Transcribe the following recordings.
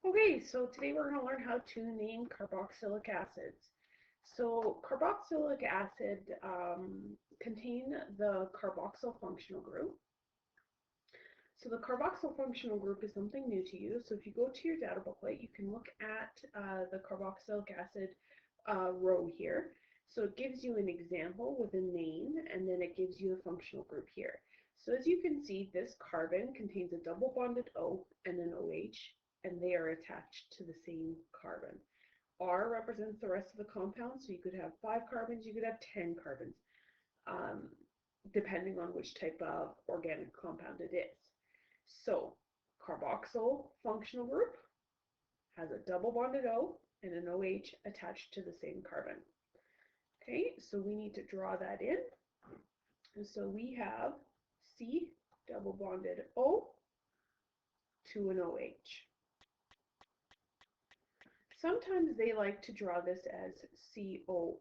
Okay, so today we're going to learn how to name carboxylic acids. So carboxylic acid contain the carboxyl functional group. So the carboxyl functional group is something new to you. So if you go to your data booklet, you can look at the carboxylic acid row here. So it gives you an example with a name, and then it gives you the functional group here. So as you can see, this carbon contains a double bonded O and an OH, and they are attached to the same carbon. R represents the rest of the compound, so you could have 5 carbons, you could have 10 carbons, um, depending on which type of organic compound it is. So carboxyl functional group has a double bonded O and an OH attached to the same carbon. Okay, so we need to draw that in. And so we have C double bonded O to an OH. Sometimes they like to draw this as COOH,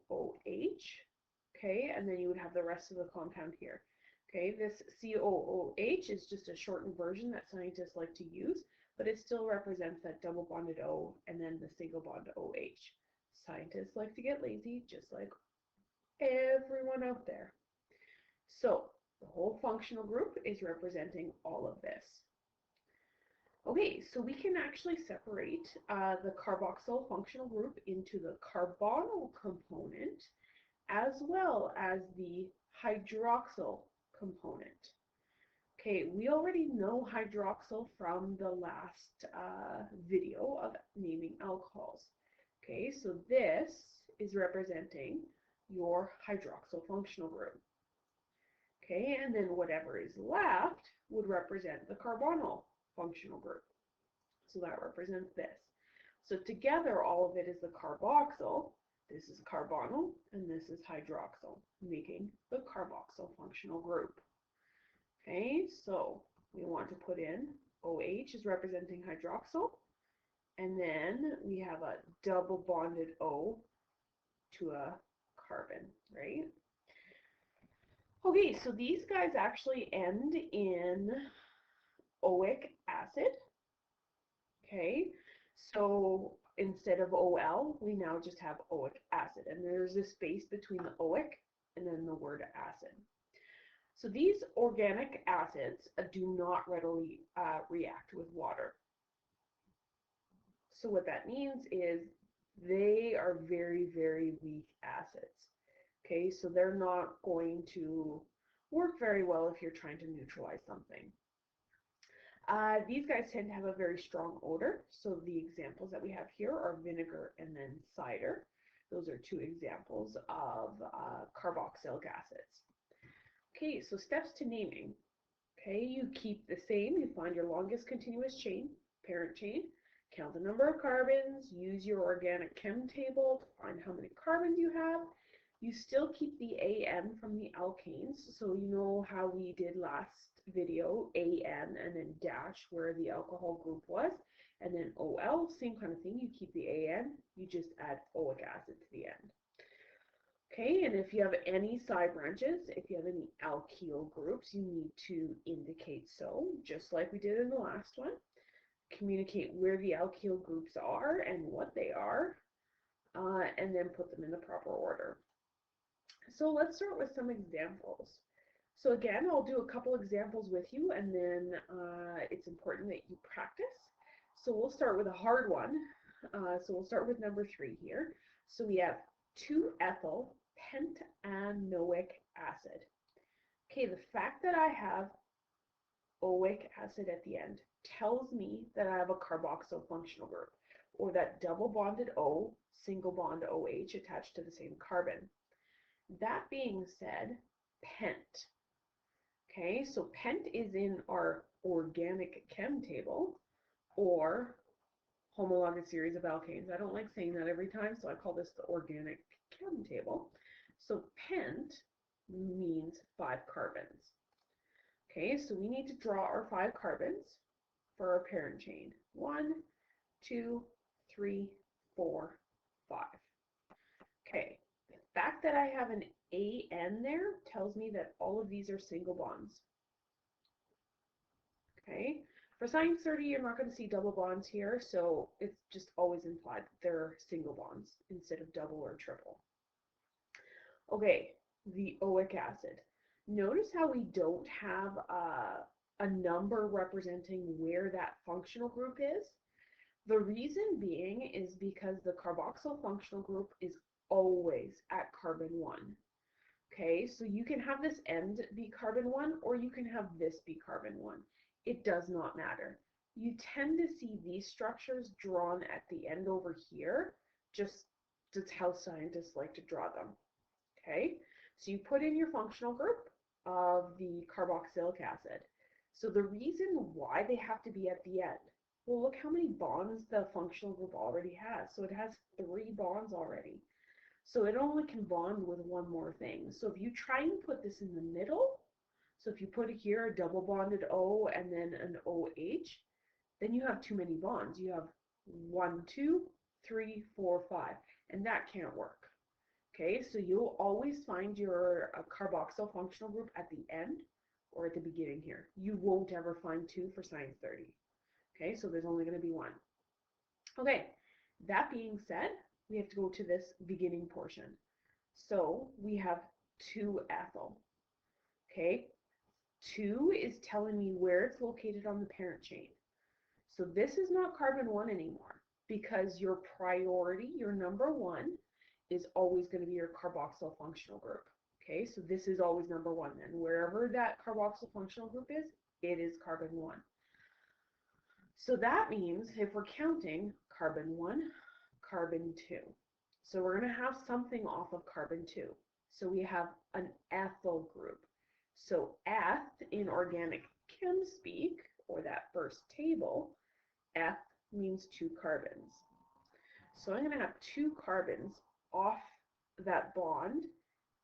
okay, and then you would have the rest of the compound here. Okay, this COOH is just a shortened version that scientists like to use, but it still represents that double bonded O and then the single bond OH. Scientists like to get lazy, just like everyone out there. So the whole functional group is representing all of this. Okay, so we can actually separate the carboxyl functional group into the carbonyl component as well as the hydroxyl component. Okay, we already know hydroxyl from the last video of naming alcohols. Okay, so this is representing your hydroxyl functional group. Okay, and then whatever is left would represent the carbonyl functional group. So that represents this. So together, all of it is the carboxyl. This is carbonyl, and this is hydroxyl, making the carboxyl functional group. Okay, so we want to put in OH is representing hydroxyl, and then we have a double bonded O to a carbon, right? Okay, so these guys actually end in oic acid. Okay, so instead of OL, we now just have oic acid, and there's a space between the oic and then the word acid. So these organic acids do not readily react with water. So what that means is they are very, very weak acids. Okay, so they're not going to work very well if you're trying to neutralize something. These guys tend to have a very strong odor. So the examples that we have here are vinegar and then cider. Those are two examples of carboxylic acids. Okay, so steps to naming. Okay, you keep the same. You find your longest continuous chain, parent chain, count the number of carbons, use your organic chem table to find how many carbons you have. You still keep the AN from the alkanes, so you know how we did last video, AN and then dash where the alcohol group was, and then OL, same kind of thing, you keep the AN, you just add oic acid to the end. Okay, and if you have any side branches, if you have any alkyl groups, you need to indicate so, just like we did in the last one. Communicate where the alkyl groups are and what they are, and then put them in the proper order. So let's start with some examples. So again, I'll do a couple examples with you, and then it's important that you practice. So we'll start with a hard one. So we'll start with number 3 here. So we have 2-ethyl pentanoic acid. Okay, the fact that I have oic acid at the end tells me that I have a carboxyl functional group, or that double bonded O, single bond OH attached to the same carbon. That being said, pent. Okay, so pent is in our organic chem table, or homologous series of alkanes. I don't like saying that every time, so I call this the organic chem table. So pent means 5 carbons. Okay, so we need to draw our 5 carbons for our parent chain. 1, 2, 3, 4, 5. Okay, the fact that I have an AN there tells me that all of these are single bonds. Okay, For science 30, you're not going to see double bonds here, so it's just always implied that they're single bonds instead of double or triple. Okay, the oic acid. Notice how we don't have a number representing where that functional group is? The reason being is because the carboxyl functional group is always at carbon 1. Okay, so you can have this end be carbon 1 or you can have this be carbon 1. It does not matter. You tend to see these structures drawn at the end over here, just that's how scientists like to draw them. Okay, so you put in your functional group of the carboxylic acid. So the reason why they have to be at the end, well, look how many bonds the functional group already has. So it has 3 bonds already. So it only can bond with one more thing. So if you try and put this in the middle, so if you put it here, a double bonded O and then an OH, then you have too many bonds. You have 1, 2, 3, 4, 5, and that can't work. Okay, so you'll always find your carboxyl functional group at the end or at the beginning here. You won't ever find 2 for science 30. Okay, so there's only going to be 1. Okay, that being said, we have to go to this beginning portion. So we have 2-ethyl. Okay, 2 is telling me where it's located on the parent chain. So this is not carbon 1 anymore because your priority, your number 1, is always going to be your carboxyl functional group. Okay, so this is always number 1 then. Wherever that carboxyl functional group is, it is carbon 1. So that means if we're counting carbon 1, carbon 2. So we're going to have something off of carbon 2. So we have an ethyl group. So eth in organic chem speak, or that first table, eth means 2 carbons. So I'm going to have 2 carbons off that bond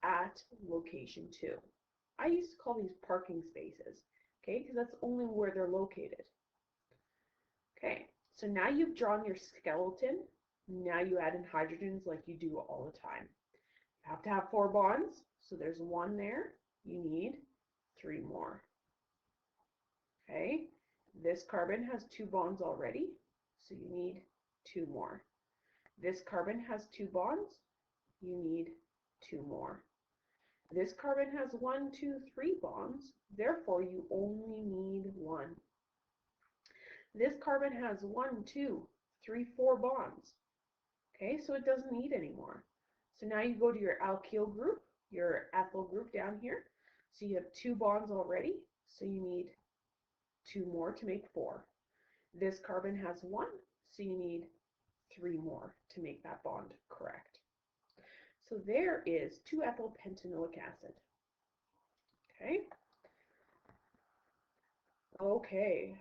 at location 2. I used to call these parking spaces, okay, because that's only where they're located. Okay, so now you've drawn your skeleton. Now you add in hydrogens like you do all the time. You have to have 4 bonds, so there's 1 there. You need 3 more. Okay, this carbon has 2 bonds already, so you need 2 more. This carbon has 2 bonds, you need 2 more. This carbon has 1, 2, 3 bonds, therefore you only need 1. This carbon has 1, 2, 3, 4 bonds. Okay, so it doesn't need any more. So now you go to your alkyl group, your ethyl group down here. So you have 2 bonds already, so you need 2 more to make 4. This carbon has 1, so you need 3 more to make that bond correct. So there is 2-ethyl pentanoic acid. Okay. Okay.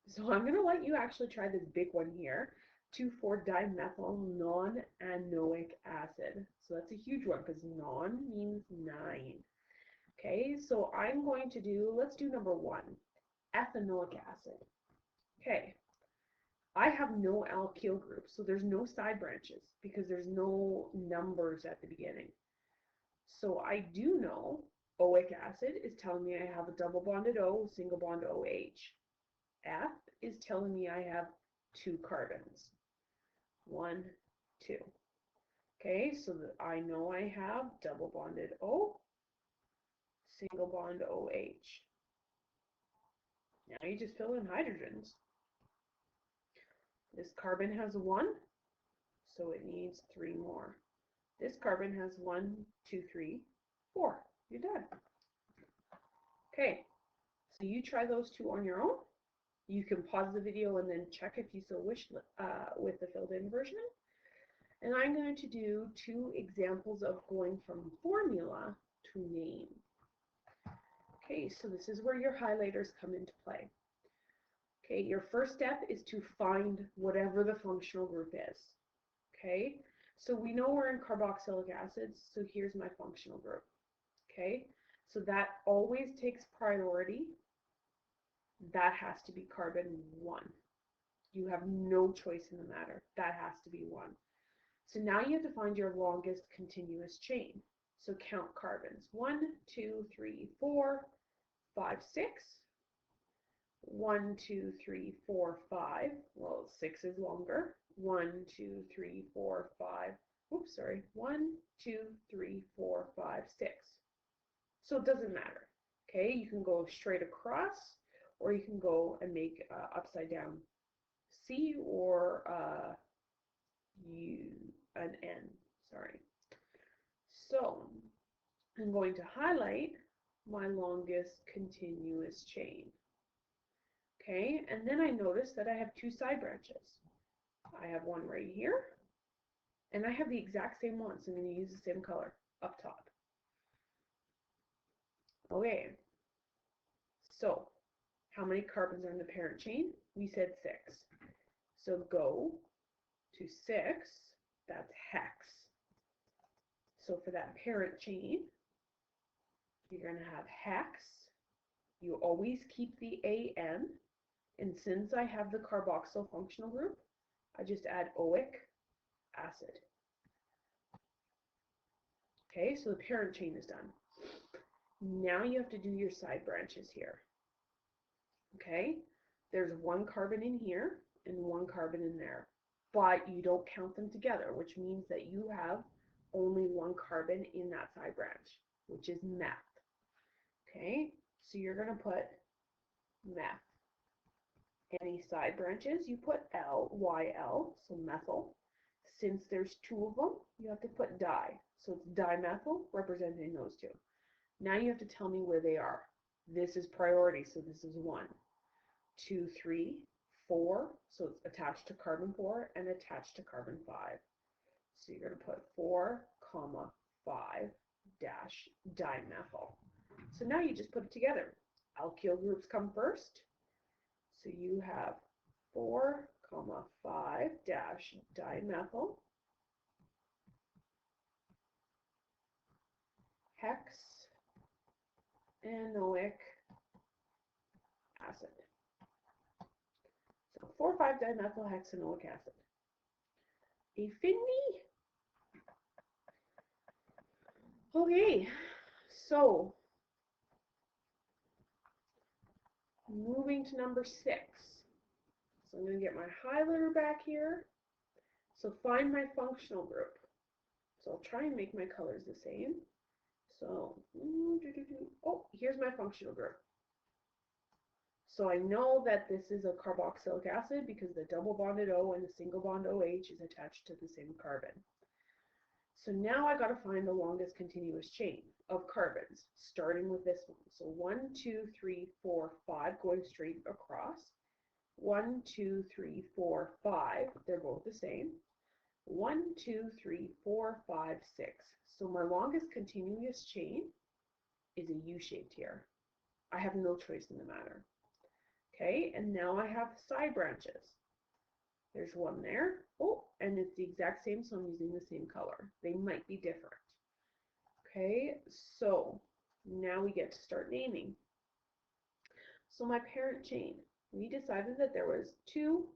So I'm going to let you actually try this big one here, 2,4-dimethyl non-anoic acid. So that's a huge one because non means 9. Okay, so I'm going to do, let's do number 1, ethanoic acid. Okay, I have no alkyl group, so there's no side branches because there's no numbers at the beginning. So I do know oic acid is telling me I have a double bonded O, single bond OH. F is telling me I have 2 carbons. 1, 2. Okay, so that I know I have double bonded O, single bond OH. Now you just fill in hydrogens. This carbon has 1, so it needs 3 more. This carbon has 1, 2, 3, 4. You're done. Okay, so you try those 2 on your own. You can pause the video and then check if you so wish with the filled in version. And I'm going to do 2 examples of going from formula to name. Okay, so this is where your highlighters come into play. Okay, your first step is to find whatever the functional group is. Okay, so we know we're in carboxylic acids, so here's my functional group. Okay, so that always takes priority. That has to be carbon 1. You have no choice in the matter. That has to be 1. So now you have to find your longest continuous chain. So count carbons. 1, 2, 3, 4, 5, 6. 1, 2, 3, 4, 5. Well, 6 is longer. 1, 2, 3, 4, 5. Oops, sorry. 1, 2, 3, 4, 5, 6. So it doesn't matter. Okay, you can go straight across, or you can go and make upside down C or an N. Sorry. So I'm going to highlight my longest continuous chain. Okay, and then I notice that I have two side branches. I have one right here, and I have the exact same one, so I'm going to use the same color up top. Okay, so how many carbons are in the parent chain? We said 6. So go to 6, that's hex. So for that parent chain, you're going to have hex. You always keep the AN, and since I have the carboxyl functional group, I just add oic acid. Okay, so the parent chain is done. Now you have to do your side branches here. Okay, there's one carbon in here and one carbon in there, but you don't count them together, which means that you have only one carbon in that side branch, which is meth. Okay, so you're going to put meth. Any side branches, you put YL, so methyl. Since there's two of them, you have to put di. So it's dimethyl representing those two. Now you have to tell me where they are. This is priority, so this is 1, 2, 3, 4. So it's attached to carbon 4 and attached to carbon 5. So you're going to put 4, 5 dash dimethyl. So now you just put it together. Alkyl groups come first. So you have 4, 5 dash dimethyl hexanoic acid. So 4, 5 dimethyl hexanoic acid. Affinity. Okay, so moving to number 6. So I'm going to get my highlighter back here. So find my functional group. So I'll try and make my colors the same. So, oh, here's my functional group. So I know that this is a carboxylic acid because the double bonded O and the single bond OH is attached to the same carbon. So now I got to find the longest continuous chain of carbons, starting with this one. So 1, 2, 3, 4, 5 going straight across. 1, 2, 3, 4, 5. They're both the same. 1, 2, 3, 4, 5, 6. So my longest continuous chain is a U-shaped here. I have no choice in the matter. Okay, and now I have side branches. There's one there. Oh, and it's the exact same, so I'm using the same color. They might be different. Okay, so now we get to start naming. So my parent chain, we decided that there was 2,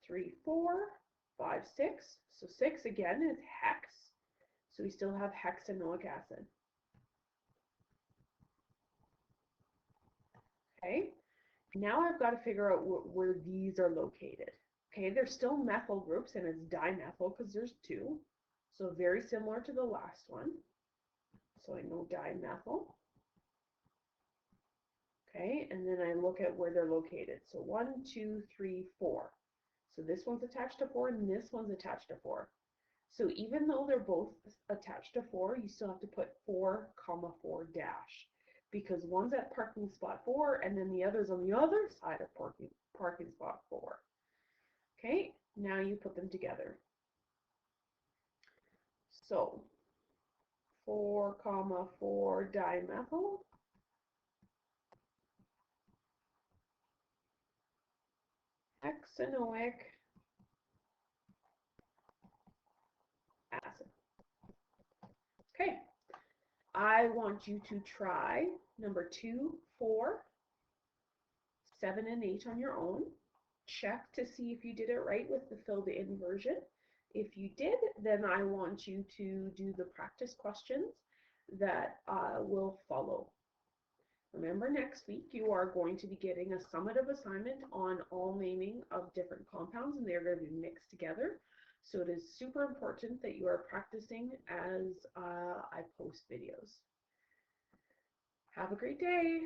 3, 4, 5, 6. So 6 again is hex. So we still have hexanoic acid. Okay, now I've got to figure out where these are located. Okay, they're still methyl groups and it's dimethyl because there's 2. So very similar to the last one. So I know dimethyl. Okay, and then I look at where they're located. So 1, 2, 3, 4. So this one's attached to 4 and this one's attached to 4. So even though they're both attached to 4, you still have to put 4, 4 dash. Because one's at parking spot 4 and then the other's on the other side of parking spot 4. Okay, now you put them together. So 4, 4 dimethyl hexanoic acid. Okay, I want you to try number 2, 4, 7, and 8 on your own. Check to see if you did it right with the filled in version. If you did, then I want you to do the practice questions that will follow. Remember, next week you are going to be getting a summative assignment on all naming of different compounds, and they're going to be mixed together. So it is super important that you are practicing as I post videos. Have a great day.